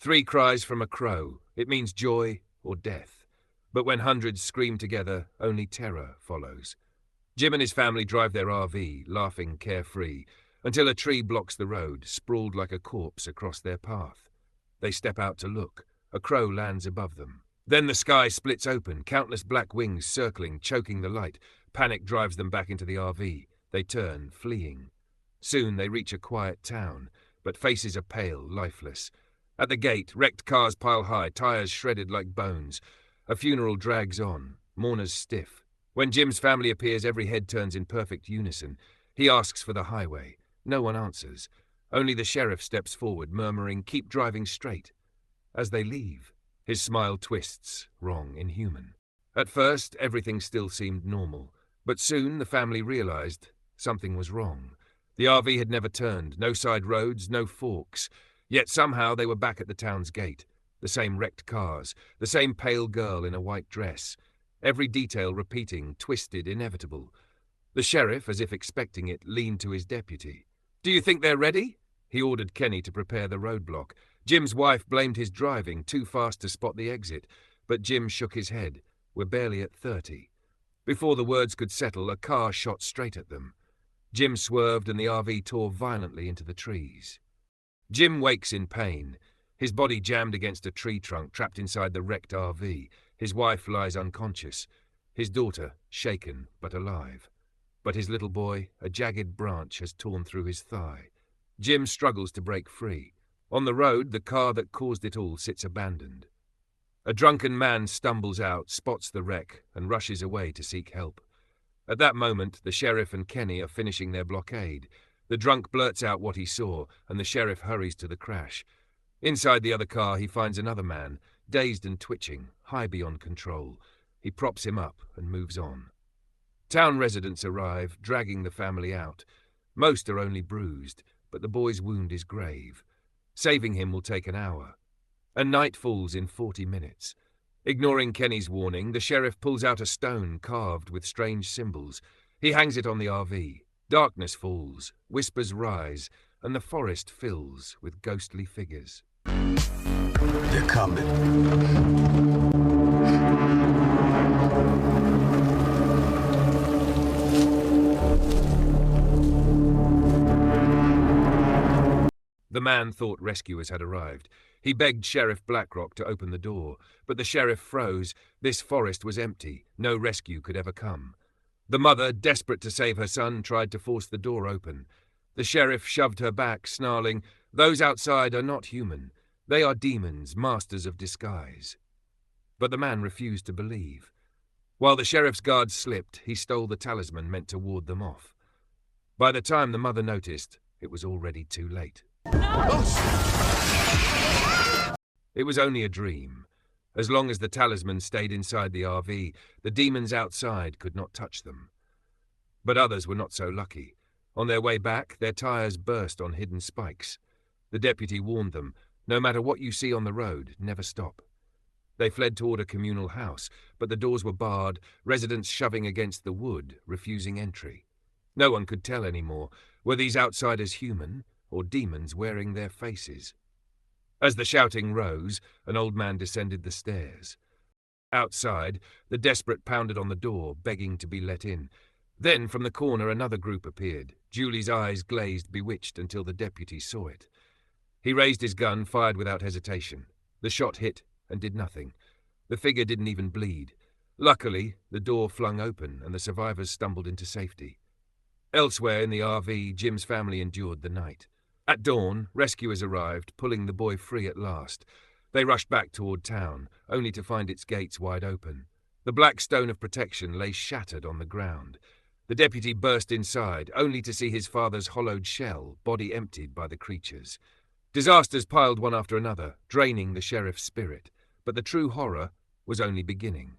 3 cries from a crow. It means joy or death. But when hundreds scream together, only terror follows. Jim and his family drive their RV, laughing carefree, until a tree blocks the road, sprawled like a corpse across their path. They step out to look. A crow lands above them. Then the sky splits open, countless black wings circling, choking the light. Panic drives them back into the RV. They turn, fleeing. Soon they reach a quiet town, but faces are pale, lifeless. At the gate, wrecked cars pile high, tires shredded like bones. A funeral drags on, mourners stiff. When Jim's family appears, every head turns in perfect unison. He asks for the highway. No one answers. Only the sheriff steps forward, murmuring, "Keep driving straight." As they leave, his smile twists, wrong, inhuman. At first, everything still seemed normal, but soon the family realized something was wrong. The RV had never turned, no side roads, no forks. Yet somehow they were back at the town's gate. The same wrecked cars, the same pale girl in a white dress. Every detail repeating, twisted, inevitable. The sheriff, as if expecting it, leaned to his deputy. "Do you think they're ready?" He ordered Kenny to prepare the roadblock. Jim's wife blamed his driving, too fast to spot the exit. But Jim shook his head. "We're barely at 30. Before the words could settle, a car shot straight at them. Jim swerved and the RV tore violently into the trees. Jim wakes in pain. His body jammed against a tree trunk, trapped inside the wrecked RV. His wife lies unconscious. His daughter, shaken but alive. But his little boy, a jagged branch has torn through his thigh. Jim struggles to break free. On the road, the car that caused it all sits abandoned. A drunken man stumbles out, spots the wreck, and rushes away to seek help. At that moment, the sheriff and Kenny are finishing their blockade. The drunk blurts out what he saw, and the sheriff hurries to the crash. Inside the other car, he finds another man, dazed and twitching, high beyond control. He props him up and moves on. Town residents arrive, dragging the family out. Most are only bruised, but the boy's wound is grave. Saving him will take an hour. And night falls in 40 minutes. Ignoring Kenny's warning, the sheriff pulls out a stone carved with strange symbols. He hangs it on the RV. Darkness falls, whispers rise, and the forest fills with ghostly figures. They're coming. The man thought rescuers had arrived. He begged Sheriff Blackrock to open the door, but the sheriff froze. This forest was empty. No rescue could ever come. The mother, desperate to save her son, tried to force the door open. The sheriff shoved her back, snarling, "Those outside are not human. They are demons, masters of disguise." But the man refused to believe. While the sheriff's guards slipped, he stole the talisman meant to ward them off. By the time the mother noticed, it was already too late. It was only a dream. As long as the talisman stayed inside the RV, the demons outside could not touch them. But others were not so lucky. On their way back, their tires burst on hidden spikes. The deputy warned them, "No matter what you see on the road, never stop." They fled toward a communal house, but the doors were barred, residents shoving against the wood, refusing entry. No one could tell anymore. Were these outsiders human, or demons wearing their faces? As the shouting rose, an old man descended the stairs. Outside, the desperate pounded on the door, begging to be let in. Then, from the corner, another group appeared. Julie's eyes glazed, bewitched, until the deputy saw it. He raised his gun, fired without hesitation. The shot hit and did nothing. The figure didn't even bleed. Luckily, the door flung open and the survivors stumbled into safety. Elsewhere in the RV, Jim's family endured the night. At dawn, rescuers arrived, pulling the boy free at last. They rushed back toward town, only to find its gates wide open. The black stone of protection lay shattered on the ground. The deputy burst inside, only to see his father's hollowed shell, body emptied by the creatures. Disasters piled one after another, draining the sheriff's spirit. But the true horror was only beginning.